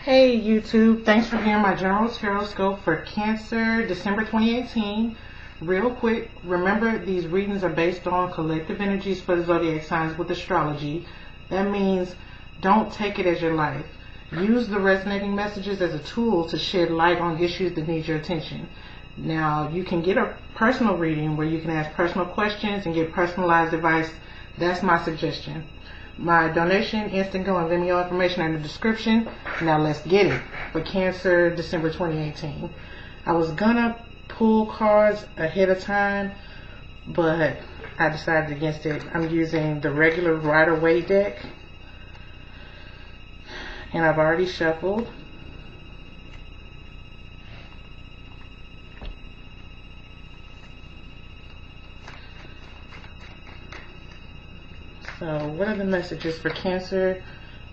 Hey YouTube, thanks for hearing my general horoscope for Cancer, December 2018. Real quick, remember these readings are based on collective energies for the zodiac signs with astrology. That means don't take it as your life. Use the resonating messages as a tool to shed light on issues that need your attention. Now, you can get a personal reading where you can ask personal questions and get personalized advice. That's my suggestion. My donation, Instantgo, and Vimeo information are in the description. Now let's get it. For Cancer, December 2018. I was gonna pull cards ahead of time, but I decided against it. I'm using the regular Rider-Waite deck. And I've already shuffled. So, what are the messages for Cancer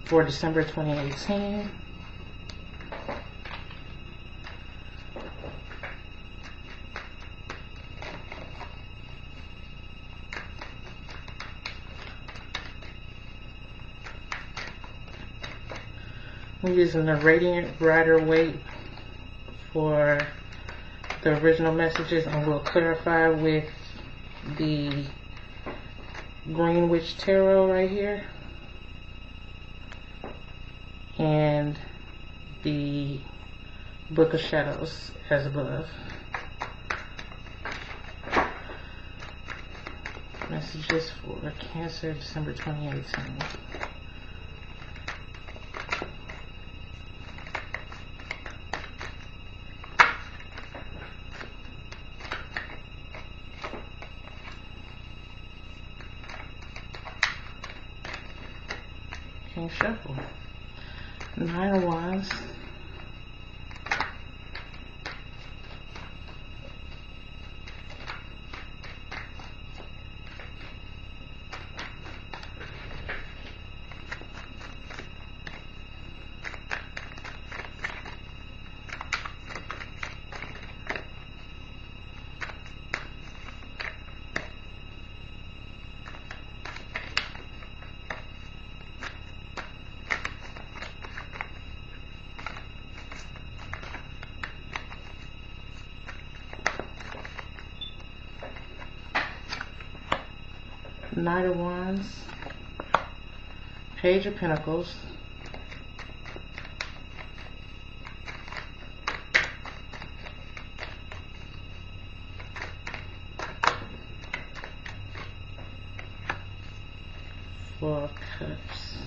for December 2018? I'm using the Radiant Rider-Waite for the original messages, and we'll clarify with the Green Witch Tarot right here and the Book of Shadows as above. Messages for Cancer, December 2018. Shuffle. 9 of Wands. Knight of Wands, Page of Pentacles, Four of Cups,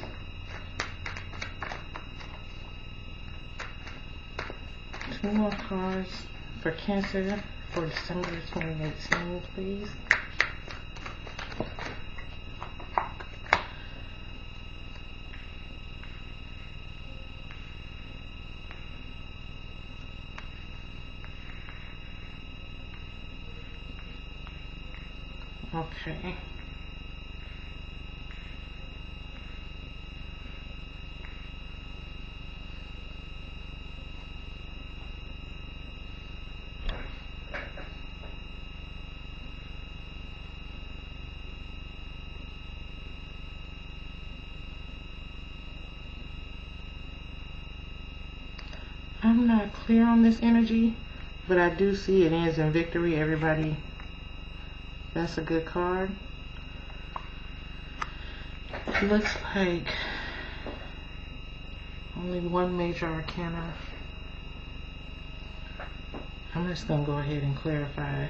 two more cards for Cancer for December 2018, please. Okay. I'm not clear on this energy, but I do see it ends in victory, everybody. That's a good card. It looks like only one major arcana. I'm just going to go ahead and clarify,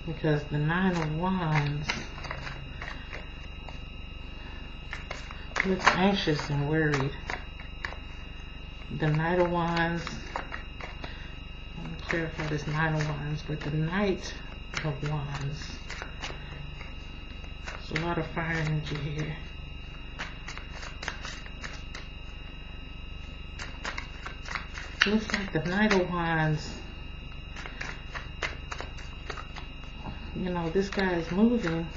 because the 9 of Wands looks anxious and worried. The Knight of Wands, I'm going to clarify this 9 of Wands, but the Knight of Wands, there's a lot of fire energy here. Looks like the Knight of Wands, you know, this guy is moving.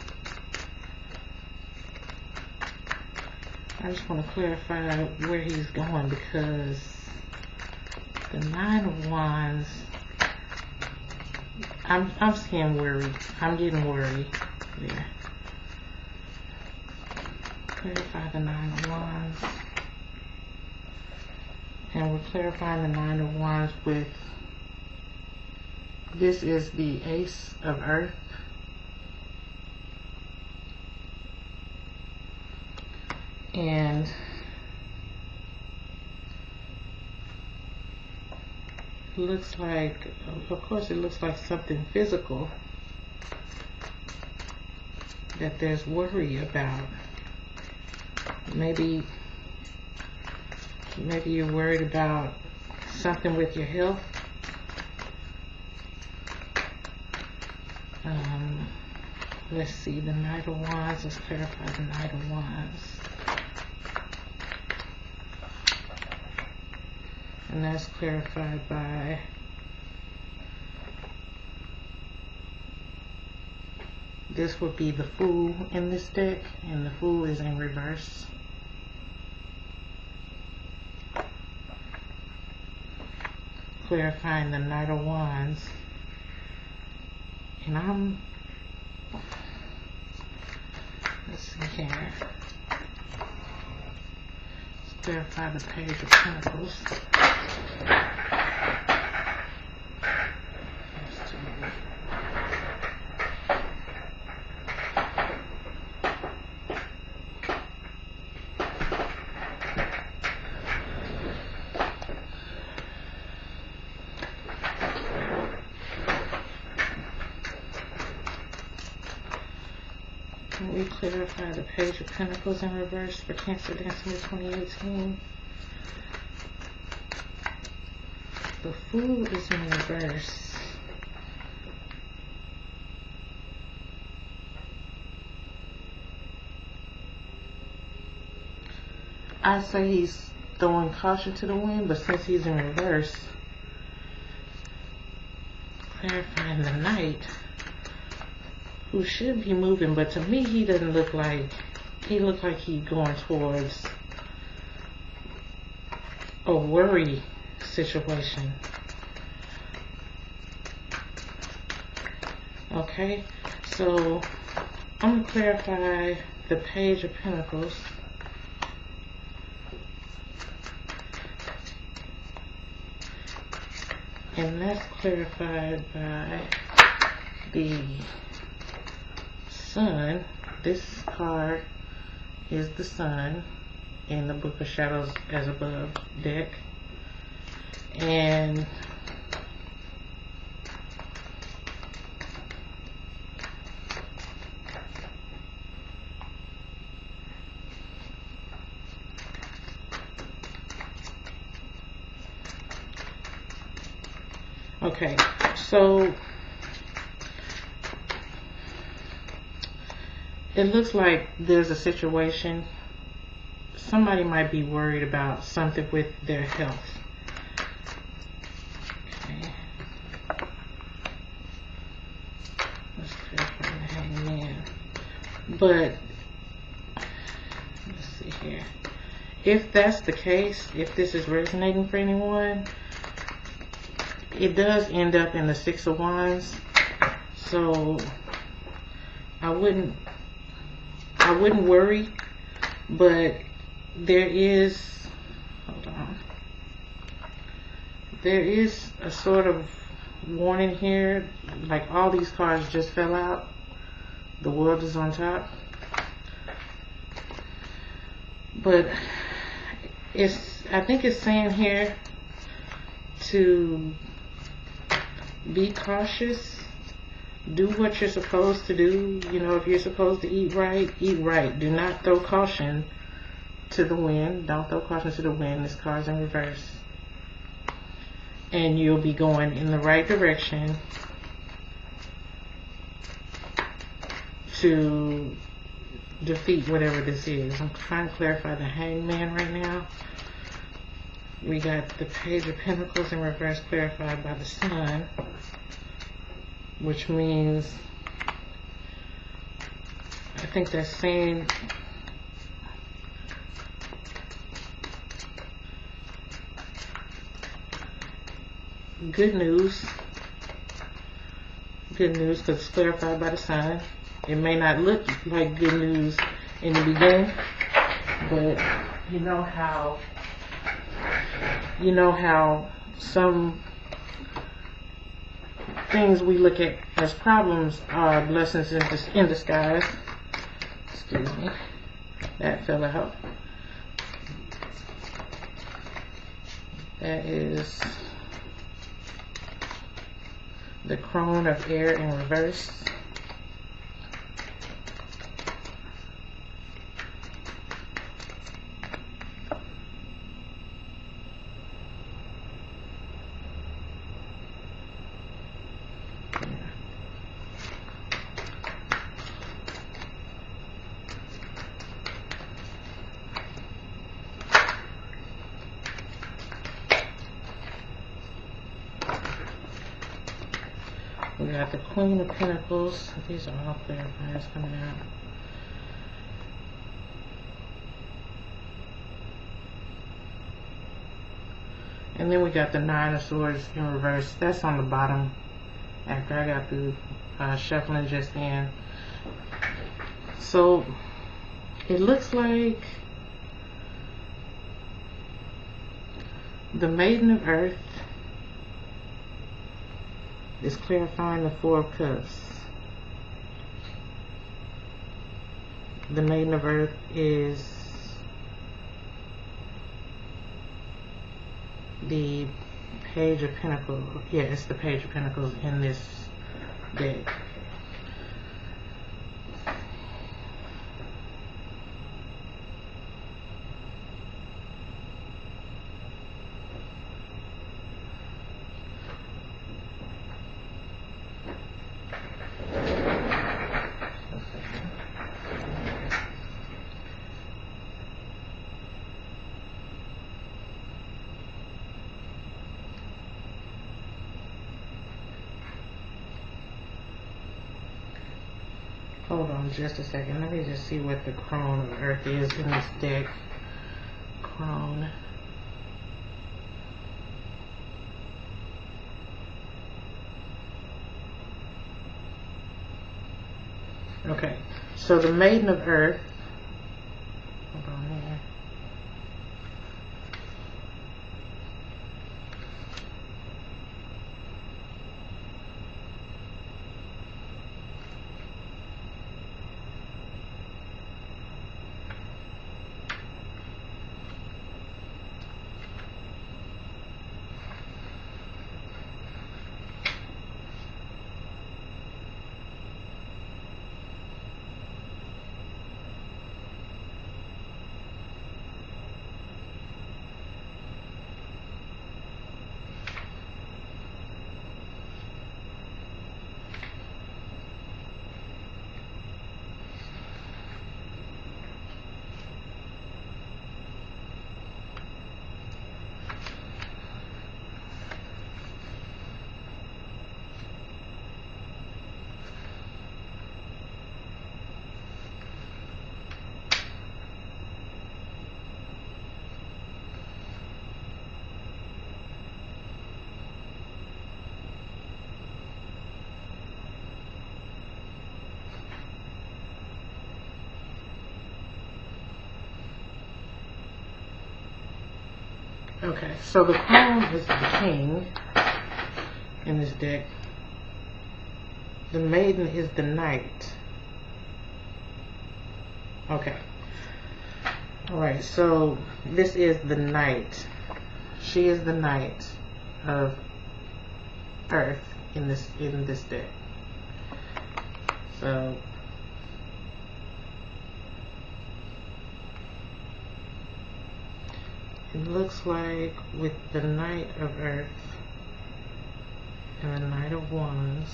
I just want to clarify where he's going, because the 9 of Wands, I'm seeing worried. I'm getting worried there. Clarify the 9 of Wands. And we're clarifying the Nine of Wands with, this is the Ace of Earth. And looks like, of course it looks like something physical that there's worry about. Maybe you're worried about something with your health. Let's see, the Knight of Wands. Let's clarify the Knight of Wands. And that's clarified by this would be the Fool in this deck, and the Fool is in reverse. Clarifying the Knight of Wands. And let's see here. Let's clarify the Page of Pentacles. We clarify the Page of Pentacles in reverse for Cancer December 2018. The Fool is in reverse. I say he's throwing caution to the wind, but since he's in reverse, clarifying the Knight, who should be moving, but to me he doesn't look like, he looked like he's going towards a worry situation. Okay, so I'm going to clarify the Page of Pentacles. And that's clarified by the Sun. This card is the Sun in the Book of Shadows as Above deck. And okay, so it looks like there's a situation. Somebody might be worried about something with their health. Okay. Let's clarify the Hangman. But let's see here. If that's the case, if this is resonating for anyone, it does end up in the Six of Wands. So I wouldn't worry, but there is, hold on, there is a sort of warning here, like all these cards just fell out. The World is on top, but I think it's saying here to be cautious. Do what you're supposed to do. You know, if you're supposed to eat right, eat right. Do not throw caution to the wind. Don't throw caution to the wind. This card's in reverse. And you'll be going in the right direction to defeat whatever this is. I'm trying to clarify the Hangman right now. We got the Page of Pentacles in reverse clarified by the Sun, which means, I think that's saying good news. Good news because it's clarified by the Sun. It may not look like good news in the beginning, but you know how You know how some things we look at as problems are blessings in disguise. Excuse me. That fell out. That is the crone of air in reverse. We got the Queen of Pentacles. These are all clarifiers coming out. And then we got the Nine of Swords in reverse. That's on the bottom after I got through shuffling just then. So it looks like the Maiden of Earth is clarifying the Four of Cups. The Maiden of Earth is the Page of Pentacles. Yeah, it's the Page of Pentacles in this deck. Hold on just a second. Let me just see what the Crone of Earth is in this deck. Crone. Okay, so the Maiden of Earth. Hold on here. Okay, so the Crone is the King in this deck. The Maiden is the Knight. Okay. Alright, so this is the Knight. She is the Knight of Earth in this deck. So it looks like with the Knight of Earth and the Knight of Wands,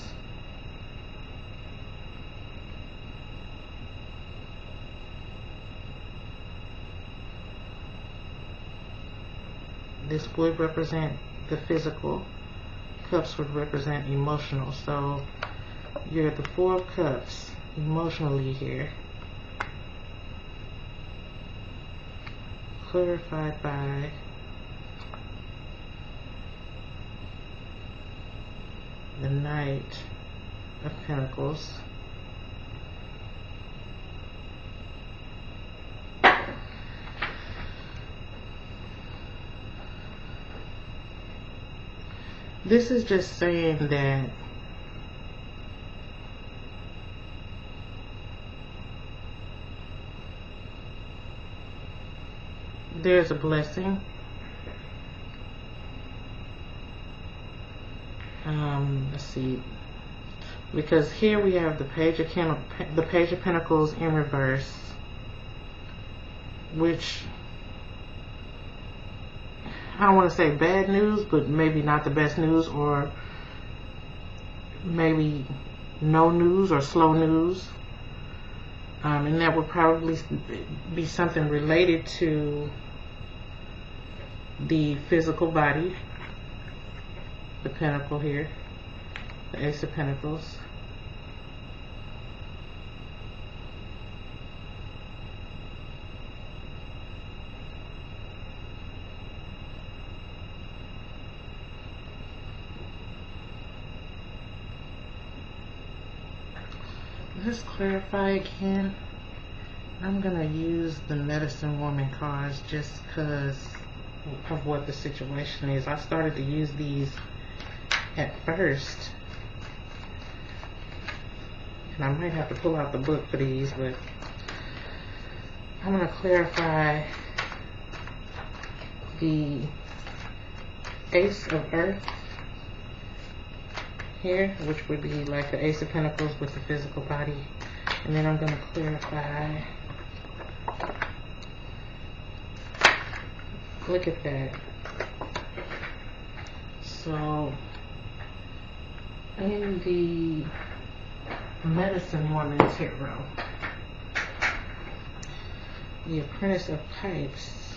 this would represent the physical. Cups would represent emotional. So you're the Four of Cups emotionally here, clarified by the Knight of Pentacles. This is just saying that there's a blessing. Let's see, because here we have the Page of Pentacles in reverse, which I don't want to say bad news, but maybe not the best news, or maybe no news or slow news. And that would probably be something related to the physical body. The Pentacle here, the Ace of Pentacles. Let's clarify again. I'm gonna use the Medicine Woman cards just because of what the situation is. I started to use these at first, and I might have to pull out the book for these, but I'm gonna clarify the Ace of Earth here, which would be like the Ace of Pentacles with the physical body, and then I'm going to clarify. Look at that. So in the Medicine Woman tarot, the Apprentice of Pipes.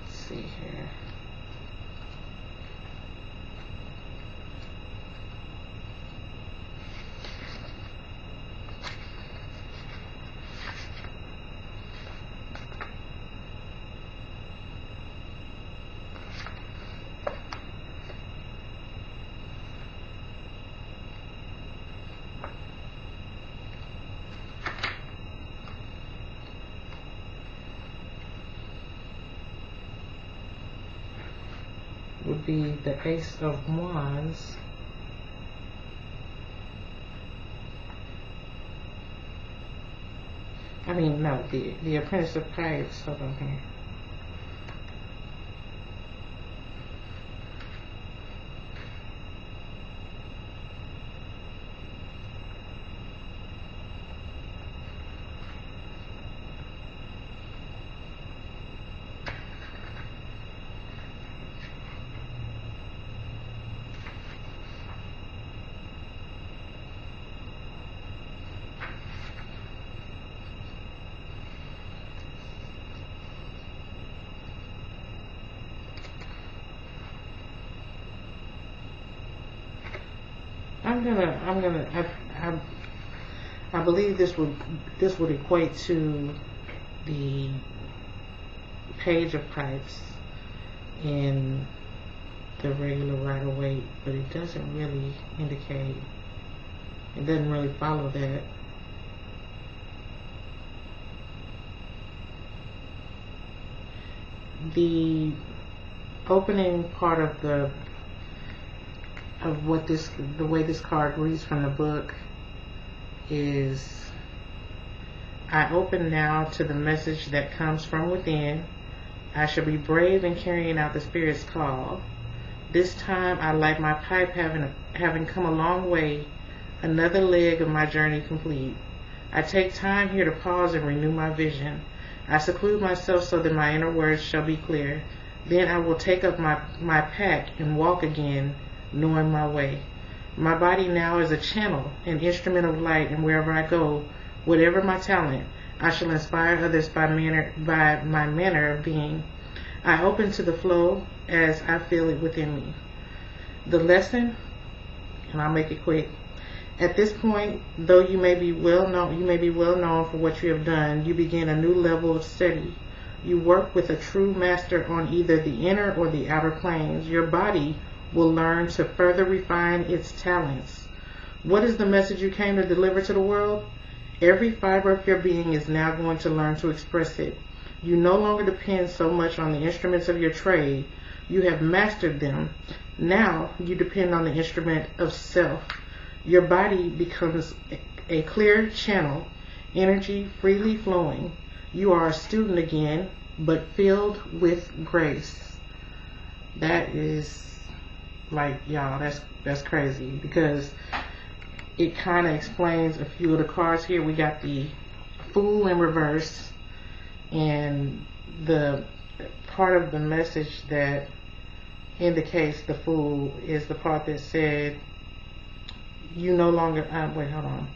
Let's see here. Would be the Ace of Wands. I mean, no, the Apprentice of Pipes. Hold on here. I believe this would equate to the Page of Pipes in the regular Rider-Waite, but it doesn't really indicate. It doesn't really follow that. The opening part of the way this card reads from the book is, I open now to the message that comes from within. I shall be brave in carrying out the Spirit's call. This time I light my pipe, having come a long way, another leg of my journey complete. I take time here to pause and renew my vision. I seclude myself so that my inner words shall be clear. Then I will take up my pack and walk again, knowing my way. My body now is a channel, an instrument of light, and wherever I go, whatever my talent, I shall inspire others by my manner of being. I open to the flow as I feel it within me. The lesson, and I'll make it quick. At this point, though you may be well known for what you have done, you begin a new level of study. You work with a true master on either the inner or the outer planes. Your body will learn to further refine its talents. What is the message you came to deliver to the world? Every fiber of your being is now going to learn to express it. You no longer depend so much on the instruments of your trade. You have mastered them. Now you depend on the instrument of self. Your body becomes a clear channel, energy freely flowing. You are a student again, but filled with grace. That is, like, y'all, that's crazy, because it kind of explains a few of the cards here. We got the Fool in reverse, and the part of the message that indicates the Fool is the part that said, you no longer, wait, hold on.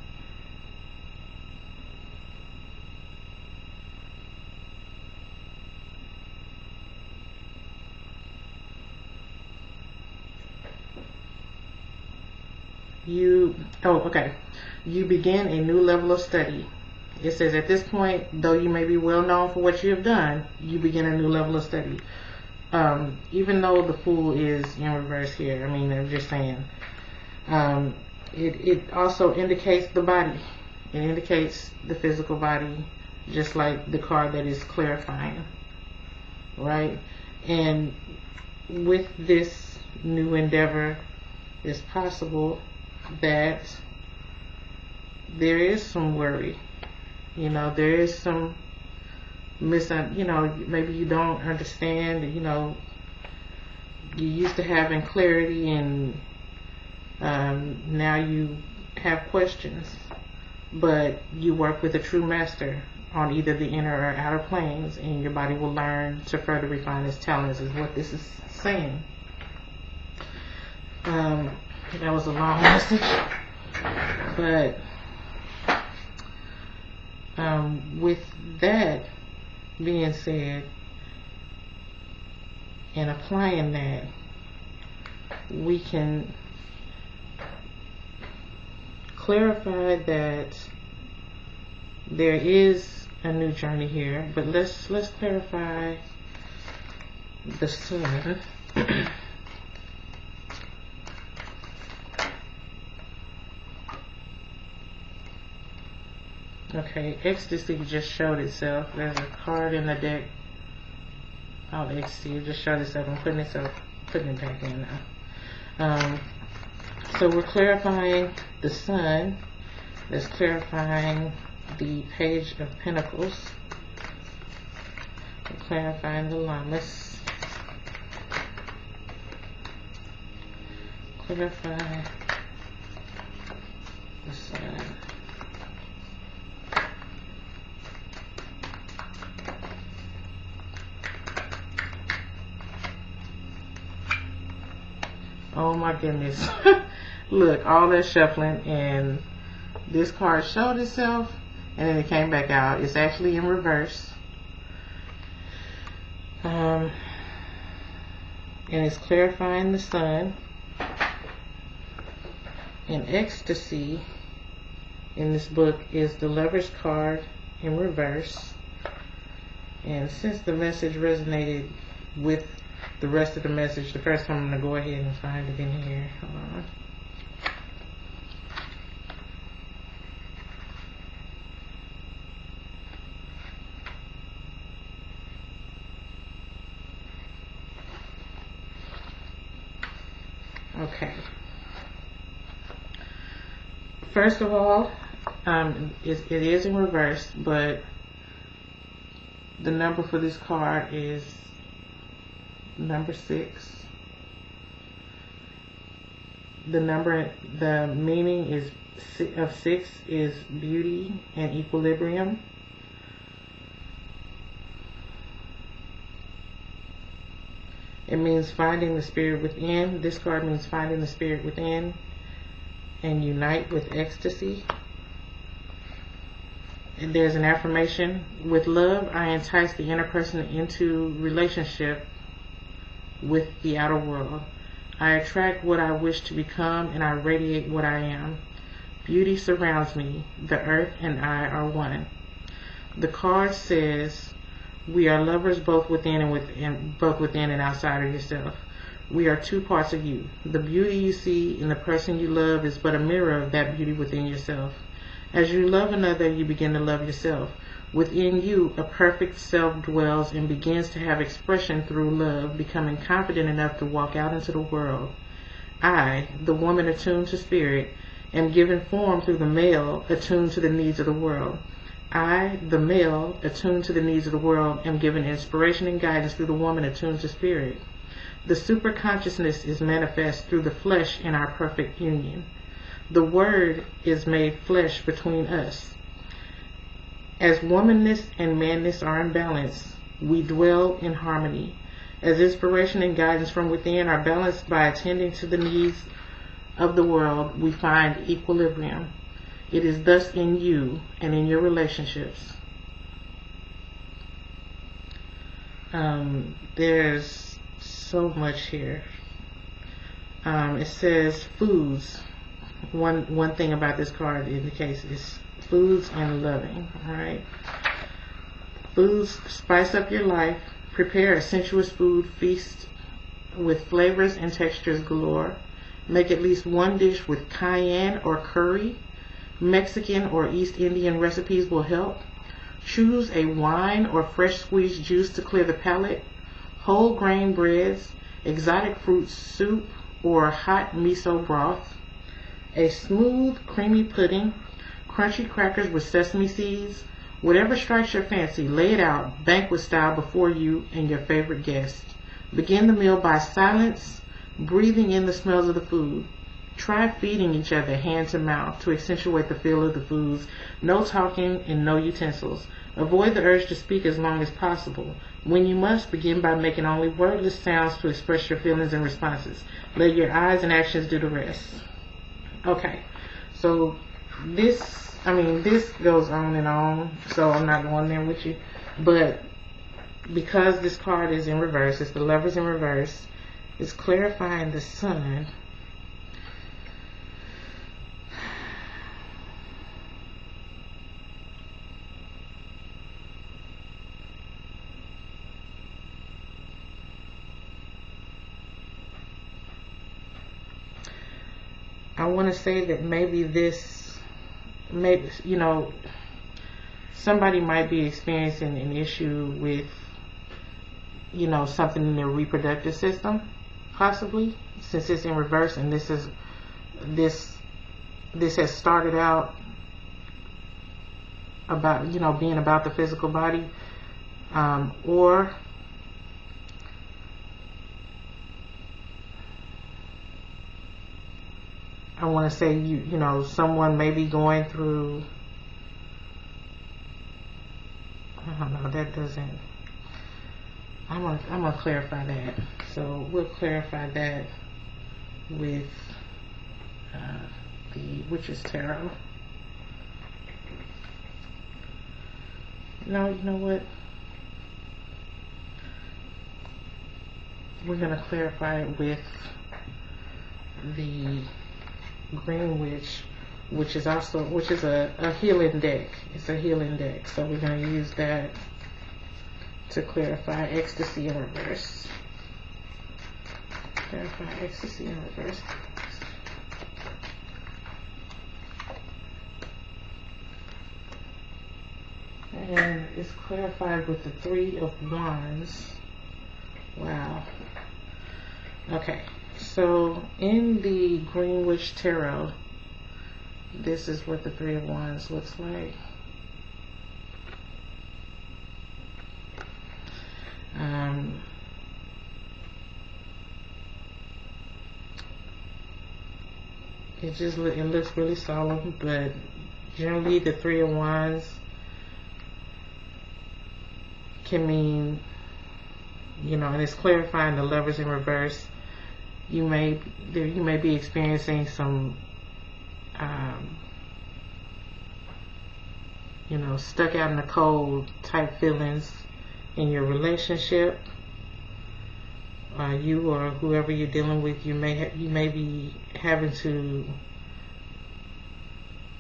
Okay. You begin a new level of study. It says, at this point, though you may be well known for what you have done, you begin a new level of study. Even though the Fool is in reverse here, I mean, I'm just saying, it also indicates the body. It indicates the physical body, just like the card that is clarifying, right? And with this new endeavor, it's possible that there is some worry. You know, there is some maybe you don't understand. You know, you used to having clarity, and now you have questions. But you work with a true master on either the inner or outer planes, and your body will learn to further refine its talents, is what this is saying. That was a long message, but with that being said, and applying that, we can clarify that there is a new journey here. But let's clarify the Sun. Okay, ecstasy just showed itself. There's a card in the deck. Oh, ecstasy just showed itself. I'm putting it back in now. So we're clarifying the Sun. That's clarifying the Page of Pentacles. We're clarifying the Llamas. Clarify the Sun. Oh my goodness. Look, all that shuffling, and this card showed itself and then it came back out. It's actually in reverse. And it's clarifying the Sun. And ecstasy in this book is the Lover's card in reverse. And since the message resonated with the rest of the message, the first time I'm going to go ahead and find it in here. Hold on. Okay. First of all, it is in reverse, but the number for this card is number 6. The meaning is of 6 is beauty and equilibrium. It means finding the spirit within. This card means finding the spirit within and unite with ecstasy. And there's an affirmation. With love, I entice the inner person into relationship with the outer world. I attract what I wish to become, and I radiate what I am. Beauty surrounds me. The earth and I are one. The card says, we are lovers both within and outside of yourself. We are two parts of you. The beauty you see in the person you love is but a mirror of that beauty within yourself. As you love another, you begin to love yourself. Within you, a perfect self dwells and begins to have expression through love, becoming confident enough to walk out into the world. I, the woman attuned to spirit, am given form through the male attuned to the needs of the world. I, the male attuned to the needs of the world, am given inspiration and guidance through the woman attuned to spirit. The superconsciousness is manifest through the flesh in our perfect union. The word is made flesh between us. As womanness and manness are in balance, we dwell in harmony. As inspiration and guidance from within are balanced by attending to the needs of the world, we find equilibrium. It is thus in you and in your relationships. There's so much here. It says foods. One thing about this card indicates is foods and loving. All right. Foods spice up your life. Prepare a sensuous food feast with flavors and textures galore. Make at least one dish with cayenne or curry. Mexican or East Indian recipes will help. Choose a wine or fresh squeezed juice to clear the palate. Whole grain breads, exotic fruit soup, or hot miso broth. A smooth, creamy pudding. Crunchy crackers with sesame seeds. Whatever strikes your fancy, lay it out banquet style before you and your favorite guest. Begin the meal by silence, breathing in the smells of the food. Try feeding each other hand to mouth to accentuate the feel of the foods. No talking and no utensils. Avoid the urge to speak as long as possible. When you must, begin by making only wordless sounds to express your feelings and responses. Let your eyes and actions do the rest. Okay, so this goes on and on, so I'm not going there with you. But because this card is in reverse, it's the Lovers in reverse, it's clarifying the Sun. I want to say that somebody might be experiencing an issue with, something in their reproductive system, possibly, since it's in reverse, and this has started out about, being about the physical body, or I want to say someone may be going through, I don't know, that doesn't, I'm gonna clarify that. So we'll clarify that with the Witch's Tarot. No, you know what? We're gonna clarify it with the Green Witch, which is a healing deck. It's a healing deck, so we're going to use that to clarify ecstasy in reverse. Clarify ecstasy in reverse. And it's clarified with the Three of Wands. Wow. Okay. So in the Green Witch Tarot, this is what the Three of Wands looks like. It looks really solemn, but generally the Three of Wands can mean, and it's clarifying the Lovers in reverse. You may be experiencing some, stuck out in the cold type feelings in your relationship. You or whoever you're dealing with, you may be having to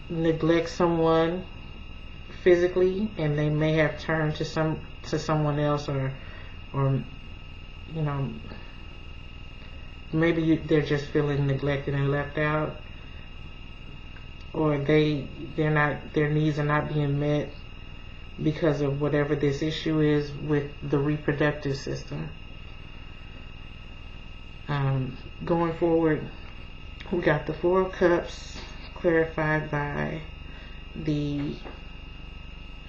neglect someone physically, and they may have turned to someone else, or maybe they're just feeling neglected and left out, or their needs are not being met because of whatever this issue is with the reproductive system. Going forward, we got the Four of Cups clarified by the,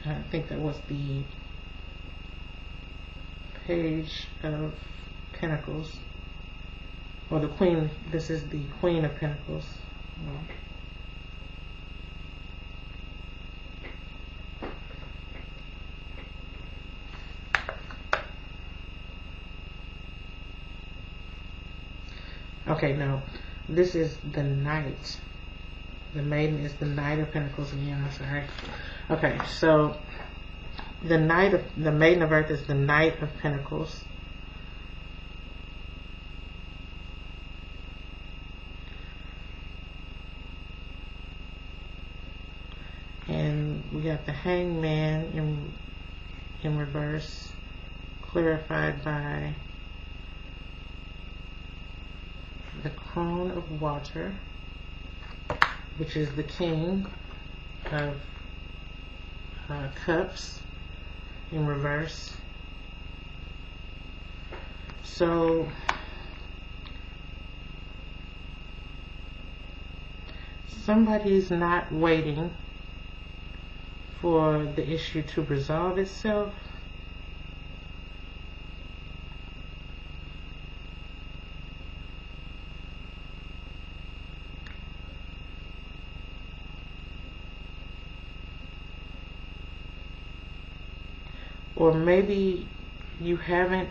I think that was the Page of Pentacles, or the Queen. This is the Queen of Pentacles. Okay, no, this is the Knight. The Maiden is the Knight of Pentacles again, I'm sorry. Okay, so the Maiden of Earth is the Knight of Pentacles. And we got the Hangman in reverse, clarified by the Crone of Water, which is the King of Cups in reverse. So somebody's not waiting for the issue to resolve itself. Or maybe you haven't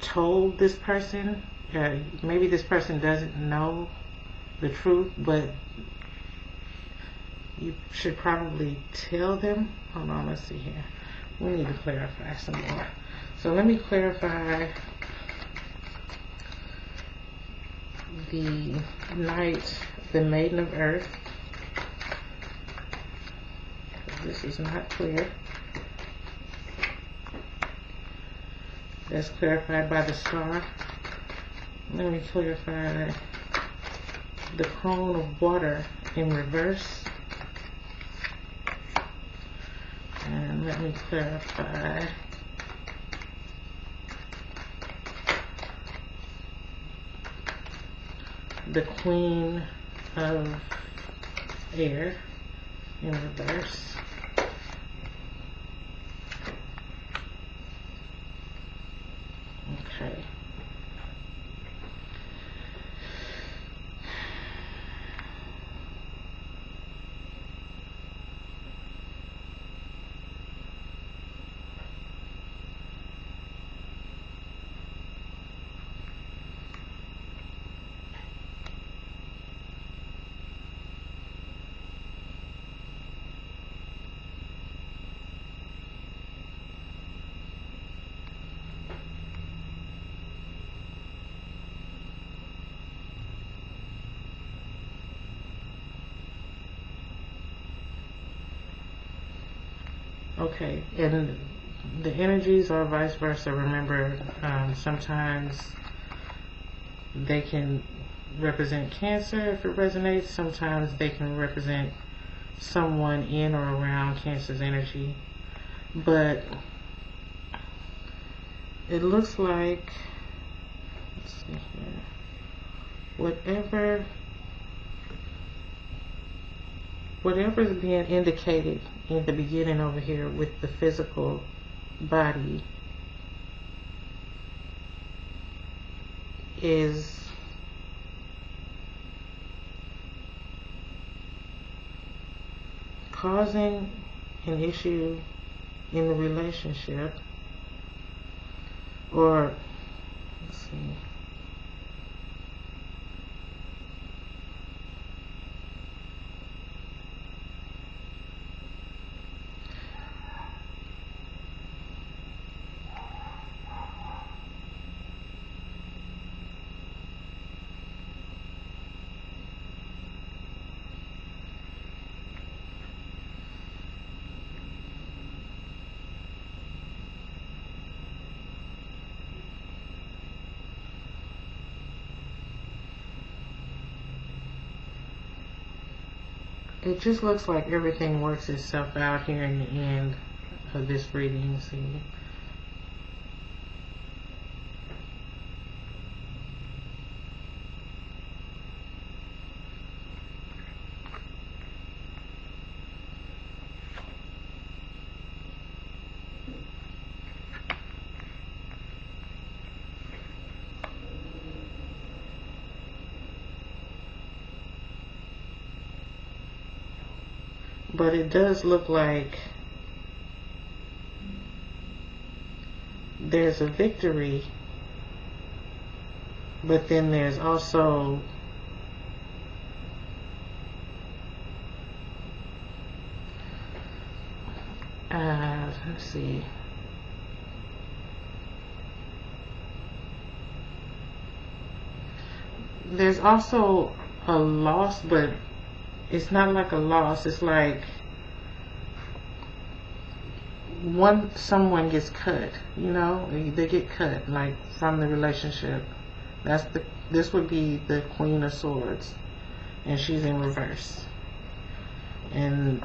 told this person, maybe this person doesn't know the truth, but you should probably tell them. Hold on, let's see here. We need to clarify some more. So let me clarify the Knight, the Maiden of Earth. This is not clear. That's clarified by the Star. Let me clarify the Crone of Water in reverse. And let me clarify the Queen of Air in reverse. Okay. Okay, and the energies are vice versa. Remember, sometimes they can represent Cancer if it resonates. Sometimes they can represent someone in or around Cancer's energy. But it looks like, let's see here, whatever's being indicated in the beginning over here with the physical body is causing an issue in the relationship, or let's see. it just looks like everything works itself out here in the end of this reading. See, but it does look like there's a victory, but then there's also let's see, there's also a loss, but it's not like a loss. It's like someone gets cut, you know, they get cut, like, from the relationship. This would be the Queen of Swords, and she's in reverse. And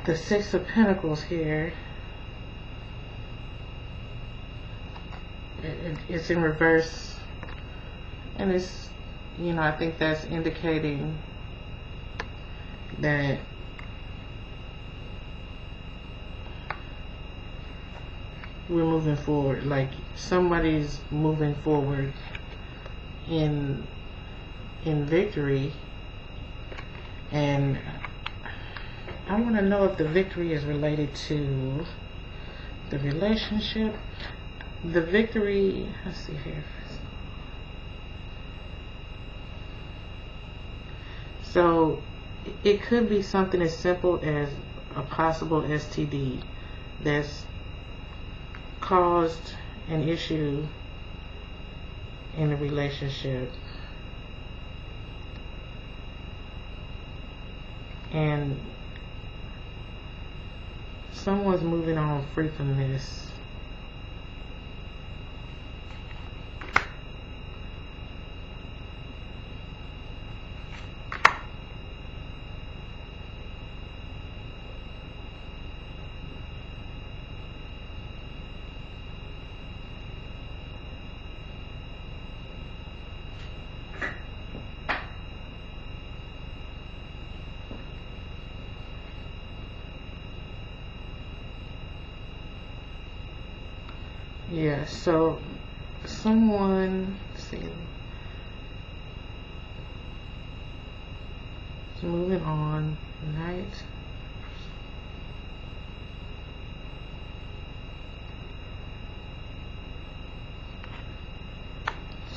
the Six of Pentacles here, it's in reverse, and it's, you know, I think that's indicating that we're moving forward, like somebody's moving forward in victory. And I want to know if the victory is related to the relationship. The victory, let's see here. So it could be something as simple as a possible STD that's caused an issue in a relationship, and someone's moving on free from this. Yeah, so someone, let's see, is moving on, Knight.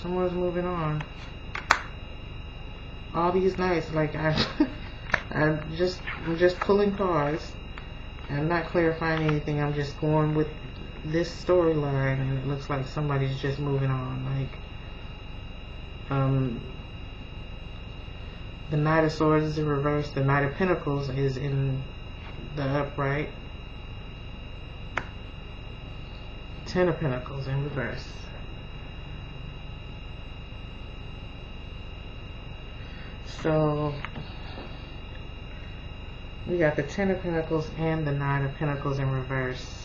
Someone's moving on. All these nights, like I'm just pulling cards. I'm not clarifying anything. I'm just going with this storyline, and it looks like somebody's just moving on. Like, the Knight of Swords is in reverse. The Knight of Pentacles is in the upright. Ten of Pentacles in reverse. So we got the Ten of Pentacles and the Nine of Pentacles in reverse.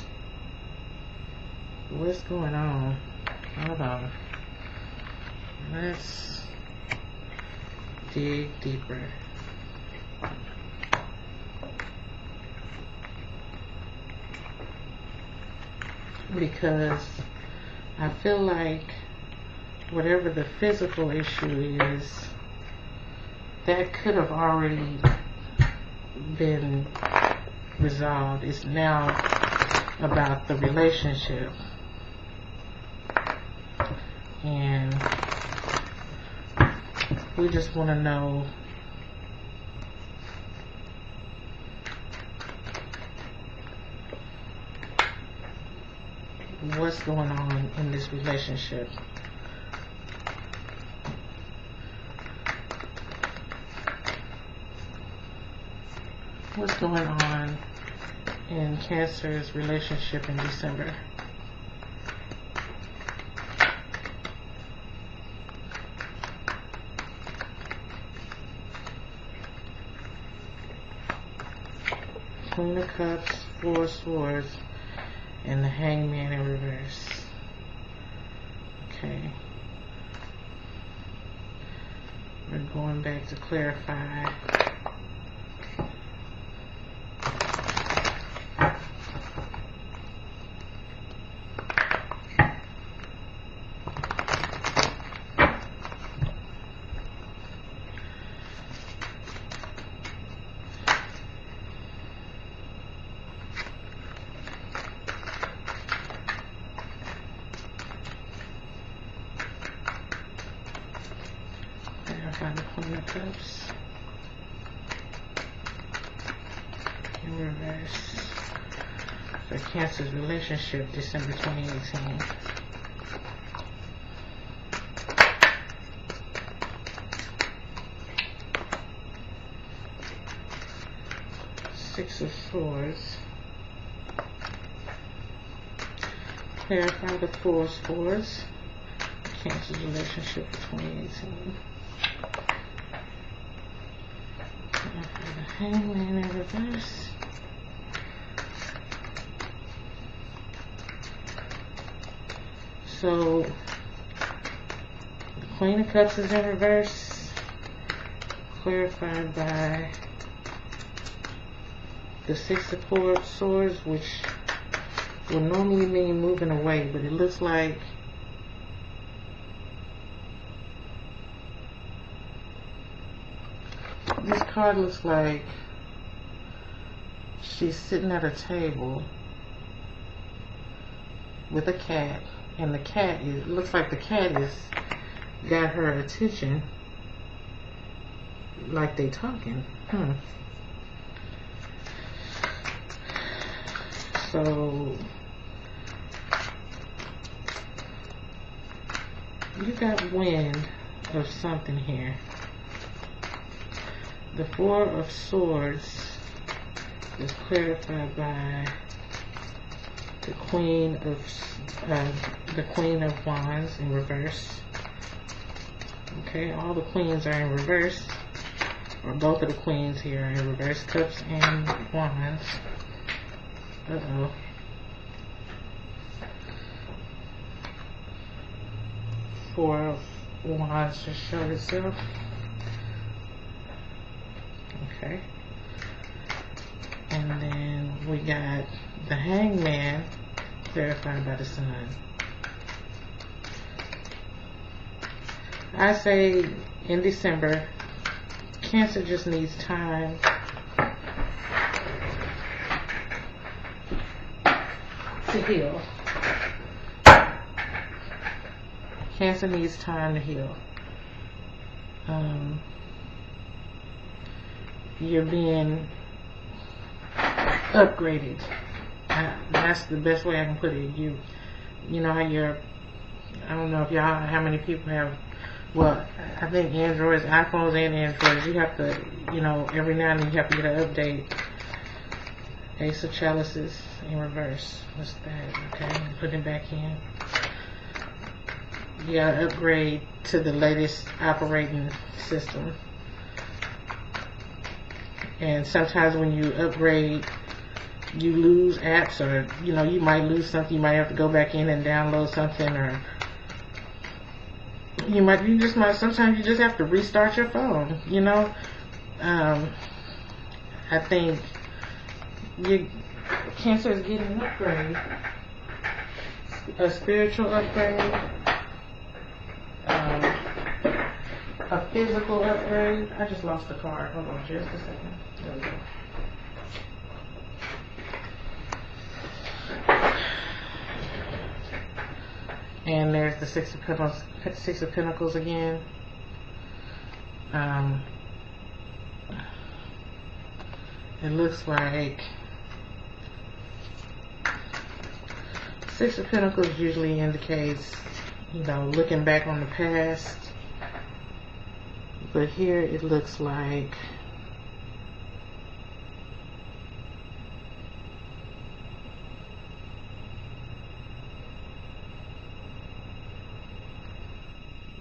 What's going on? Hold on. Let's dig deeper. Because I feel like whatever the physical issue is, that could have already been resolved. It's now about the relationship. And we just want to know what's going on in this relationship. What's going on in Cancer's relationship in December? Queen of Cups, Four of Swords, and the Hangman in reverse. Okay. We're going back to clarify. The Queen of Cups in reverse for Cancer's relationship, December 2018. Six of Swords. Clarify the Four of Swords, Cancer's relationship for 2018. Hangman in reverse. So the Queen of Cups is in reverse, clarified by the Six of Swords, which would normally mean moving away, but it looks like this card looks like she's sitting at a table with a cat, and the cat is, it looks like the cat is got her attention, like they talking. So you got wind of something here. The Four of Swords is clarified by the Queen of Wands in reverse. Okay, all the queens are in reverse, or both of the queens here are in reverse. Cups and Wands. Uh-oh. Four of Wands just showed itself. Okay. And then we got the Hangman, clarified by the Sun. I say in December, Cancer just needs time to heal. Cancer needs time to heal. You're being upgraded. That's the best way I can put it. You know how you're, I don't know if y'all, how many people have, well, I think Androids, iPhones and Androids, you have to, you know, every now and then you have to get an update. Ace of Chalices in reverse. What's that? Okay, put it back in. You gotta upgrade to the latest operating system. And sometimes when you upgrade, you lose apps, or you know, you might lose something. You might have to go back in and download something, or sometimes you just have to restart your phone, you know. I think Cancer is getting an upgrade, a spiritual upgrade, a physical upgrade. I just lost the card. Hold on just a second. There we go. And there's the Six of Pentacles again. It looks like Six of Pentacles usually indicates, you know, looking back on the past. But here it looks like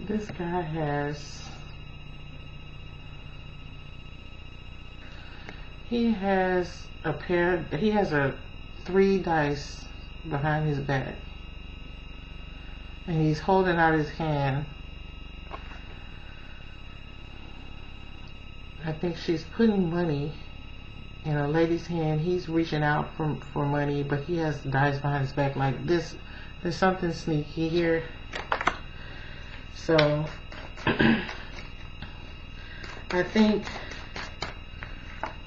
this guy He has a 3 dice behind his back. And he's holding out his hand. I think she's putting money in a lady's hand. He's reaching out for money, but he has dice behind his back like this. There's something sneaky here. So I think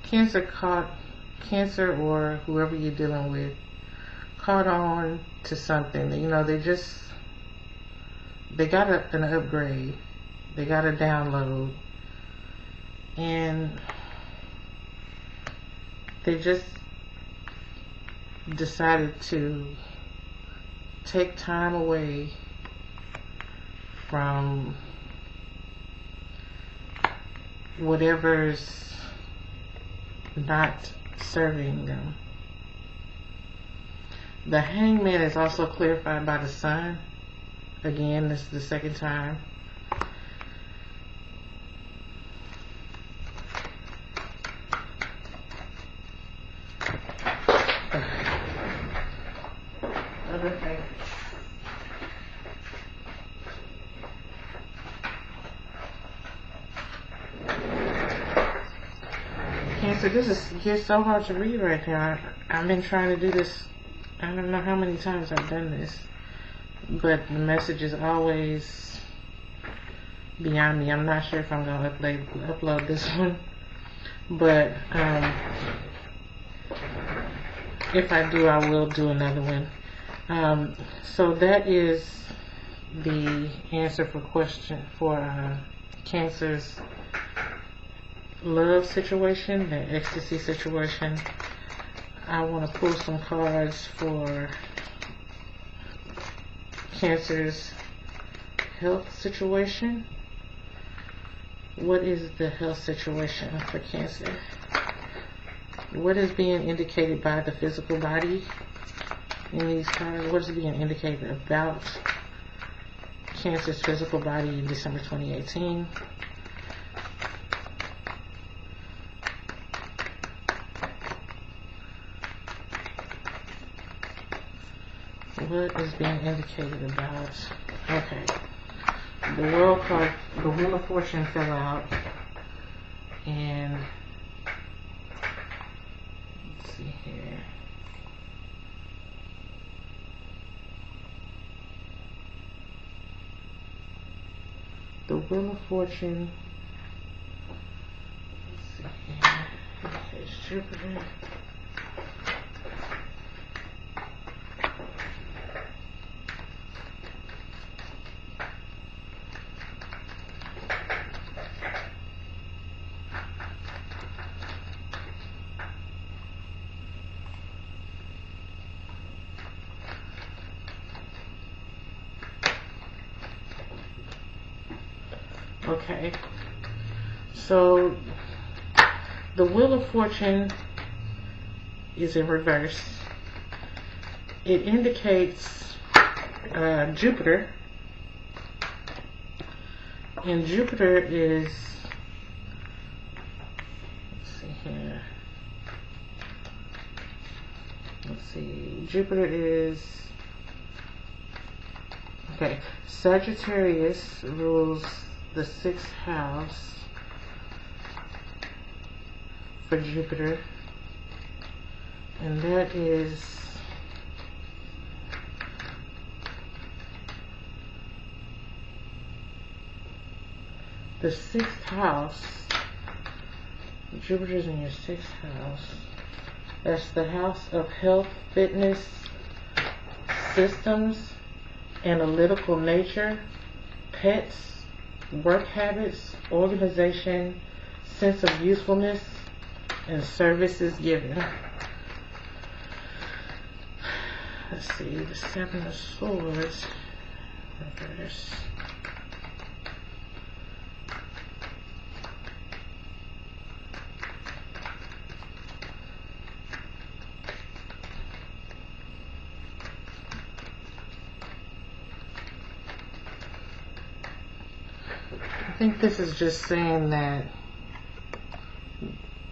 Cancer or whoever you're dealing with caught on to something. You know, they got an upgrade. They got a download. And they just decided to take time away from whatever's not serving them. The Hangman is also clarified by the Sun. Again, this is the second time. Okay. Cancer, you're so hard to read right now. I've been trying to do this, I don't know how many times I've done this, but the message is always beyond me. I'm not sure if I'm going to upload this one, but if I do, I will do another one. So that is the answer for Cancer's love situation, the ecstasy situation. I want to pull some cards for Cancer's health situation. What is the health situation for Cancer? What is being indicated by the physical body in these cards? What is being indicated about Cancer's physical body in December 2018? What is being indicated about? Okay. The World card, the Wheel of Fortune fell out, and let's see here. The Wheel of Fortune. Let's see here. Okay, it's Jupiter. Okay, so the Wheel of Fortune is in reverse. It indicates Jupiter, and Jupiter is, let's see here, Jupiter is, okay, Sagittarius rules the 6th house for Jupiter, and that is the 6th house. Jupiter's in your 6th house. That's the house of health, fitness, systems, analytical nature, pets, work habits, organization, sense of usefulness, and services given. Let's see, the 7 of Swords, reverse. I think this is just saying that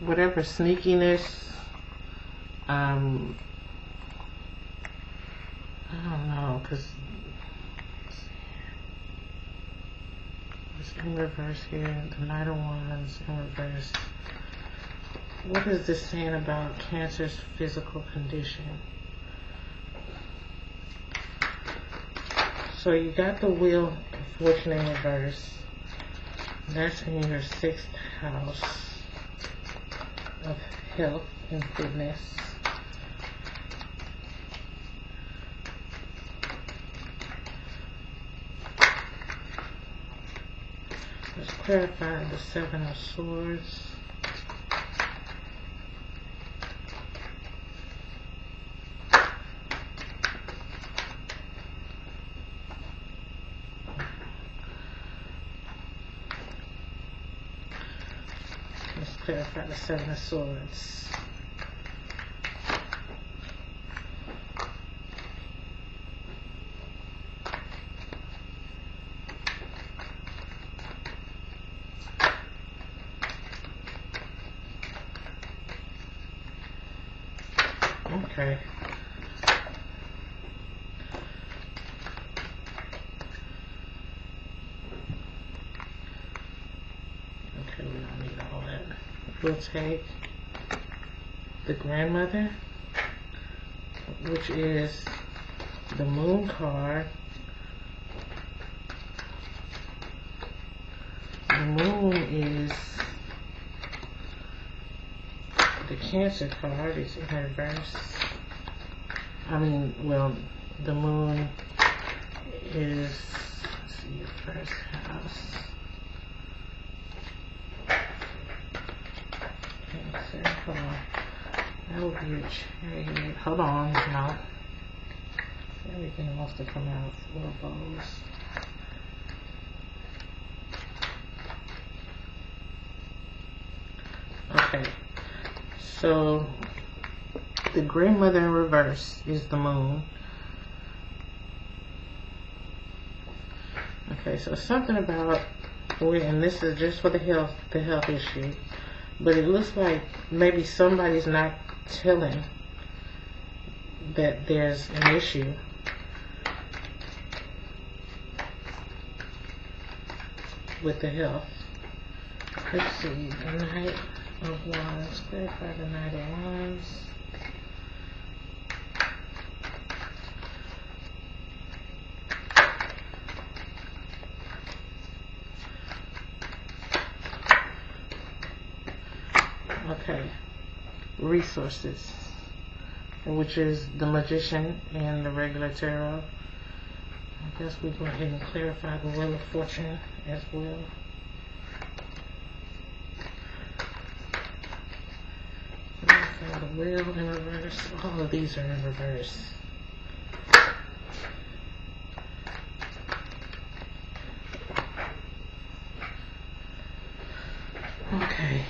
whatever sneakiness, I don't know, because it's in reverse here, the Knight of Wands in reverse. What is this saying about Cancer's physical condition? So you got the Wheel of Fortune in reverse. That's in your 6th house of health and fitness. Let's clarify the 7 of Swords. Clarify the 7 of Swords. Okay. Okay, we don't need all that. We'll take the Grandmother, which is the Moon card. The Moon is the Cancer card. It's in reverse. I mean, well, the Moon is, let's see, your 1st house. Hold on. That would be a Chariot. Hold on. No. Everything wants to come out. 4 bows. Okay. So, the Grandmother in reverse is the Moon. Okay, so something about, and this is just for the health issue. But it looks like maybe somebody's not telling that there's an issue. With the health. Let's see, the Knight of Wands. Clarify the Knight of Wands. Okay, resources, which is the Magician and the regular tarot. I guess we go ahead and clarify the Wheel of Fortune as well. Clarify the Wheel in reverse. All of these are in reverse. Okay.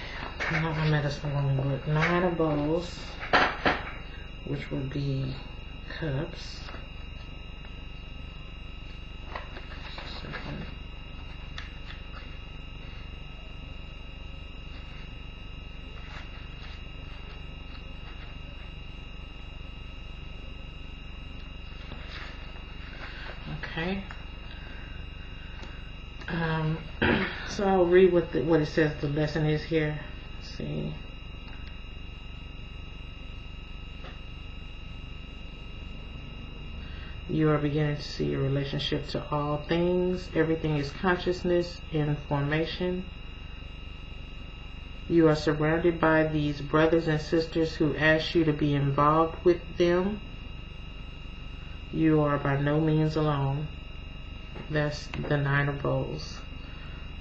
Not my medicine woman, but 9 of Bowls, which would be Cups. Okay. So I'll read what it says the lesson is here. See. You are beginning to see your relationship to all things. Everything is consciousness in formation. You are surrounded by these brothers and sisters who ask you to be involved with them. You are by no means alone. That's the 9 of Bowls.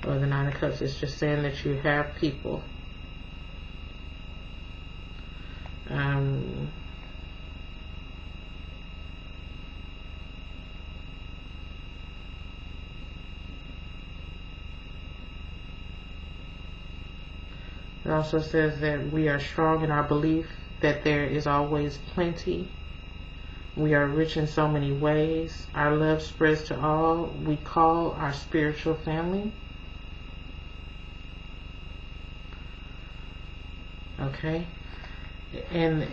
Or the 9 of Cups. It's just saying that you have people. It also says that we are strong in our belief that there is always plenty. We are rich in so many ways. Our love spreads to all we call our spiritual family. Okay? And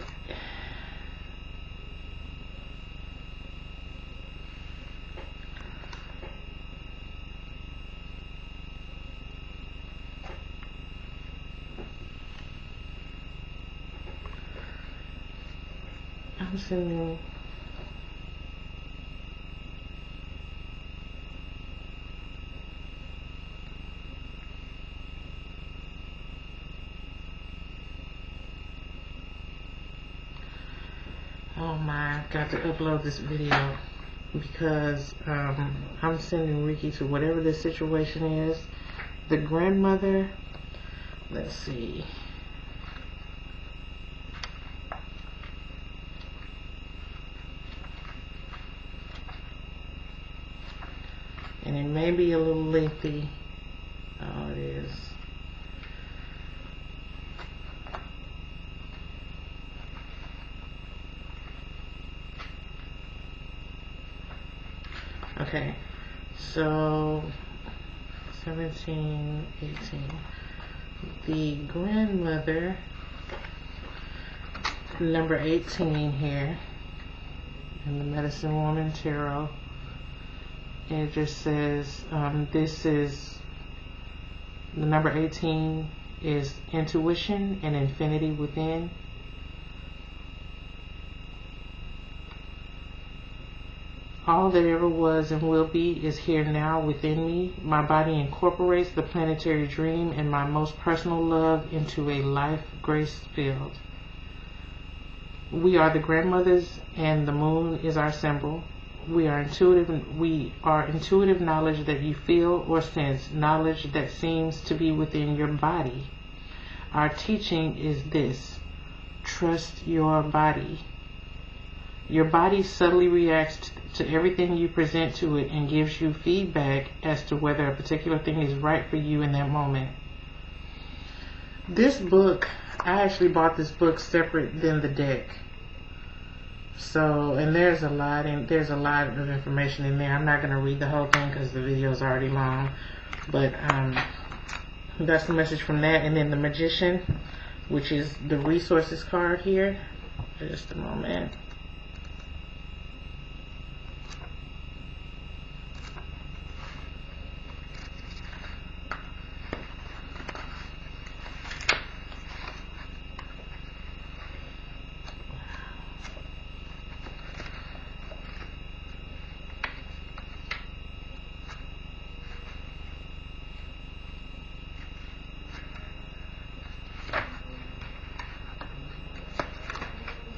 I'm sending oh my, I've got to upload this video because I'm sending Ricky to whatever this situation is. The grandmother, let's see. And it may be a little lengthy. Oh, it is. Okay, so 17, 18. The grandmother, number 18 here, in the Medicine Woman Tarot. And it just says, this is, the number 18 is intuition and infinity within. All that ever was and will be is here now within me. My body incorporates the planetary dream and my most personal love into a life grace field. We are the grandmothers and the moon is our symbol. We are intuitive knowledge that you feel or sense, knowledge that seems to be within your body. Our teaching is this: trust your body. Your body subtly reacts to everything you present to it and gives you feedback as to whether a particular thing is right for you in that moment. This book, I actually bought this book separate than the deck. So, and there's a lot of information in there. I'm not going to read the whole thing because the video is already long. But that's the message from that. And then the Magician, which is the resources card here. Just a moment.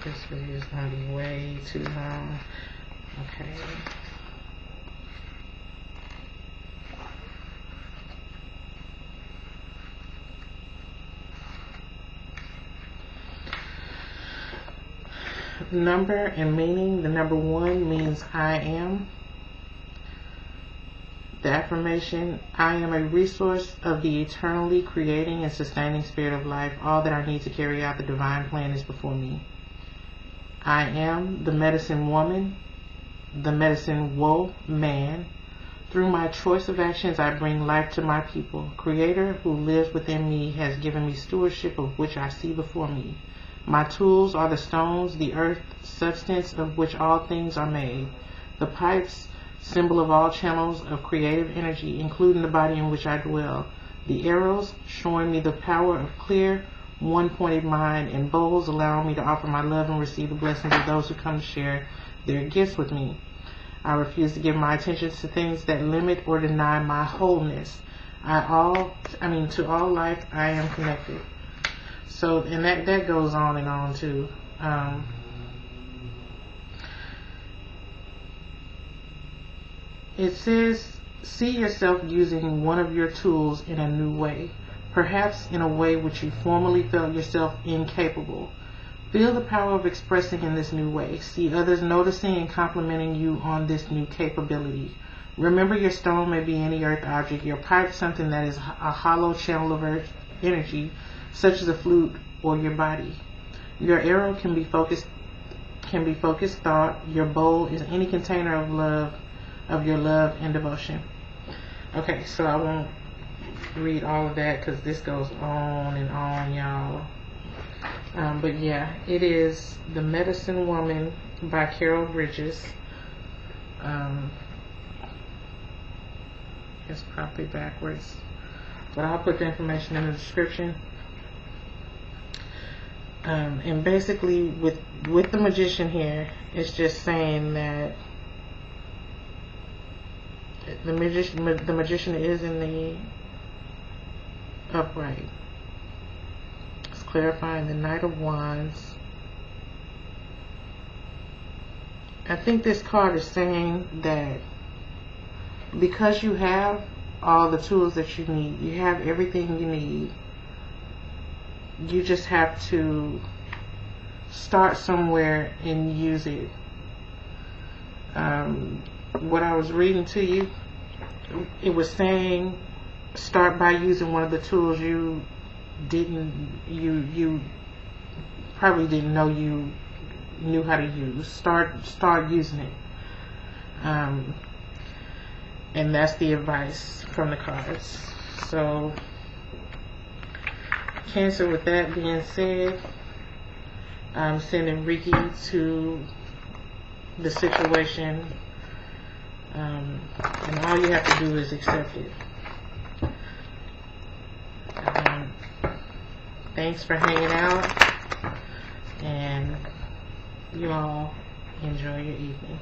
This video is going to be way too long. Okay. Number and meaning. The number 1 means I am. The affirmation: I am a resource of the eternally creating and sustaining spirit of life. All that I need to carry out the divine plan is before me. I am the medicine woman, the medicine man. Through my choice of actions, I bring life to my people. Creator who lives within me has given me stewardship of which I see before me. My tools are the stones, the earth, substance of which all things are made. The pipes, symbol of all channels of creative energy, including the body in which I dwell. The arrows, showing me the power of clear, one-pointed mind, and bowls, allowing me to offer my love and receive the blessings of those who come to share their gifts with me. I refuse to give my attention to things that limit or deny my wholeness. To all life, I am connected. So, and that goes on and on too. It says, see yourself using one of your tools in a new way, perhaps in a way which you formerly felt yourself incapable. Feel the power of expressing in this new way. See others noticing and complimenting you on this new capability. Remember, your stone may be any earth object, your pipe something that is a hollow channel of earth energy, such as a flute or your body. Your arrow can be focused thought. Your bowl is any container of love, of your love and devotion. Okay, so I won't read all of that because this goes on and on, y'all. But yeah, it is The Medicine Woman by Carol Bridges. It's probably backwards, but I'll put the information in the description. And basically, with the magician here, it's just saying that the magician is in the upright. It's clarifying the Knight of Wands. I think this card is saying that because you have all the tools that you need, you have everything you need, you just have to start somewhere and use it. What I was reading to you, it was saying start by using one of the tools you probably didn't know you knew how to use. Start using it. And that's the advice from the cards. So, Cancer, with that being said, I'm sending Reiki to the situation, and all you have to do is accept it. Thanks for hanging out, and you all enjoy your evening.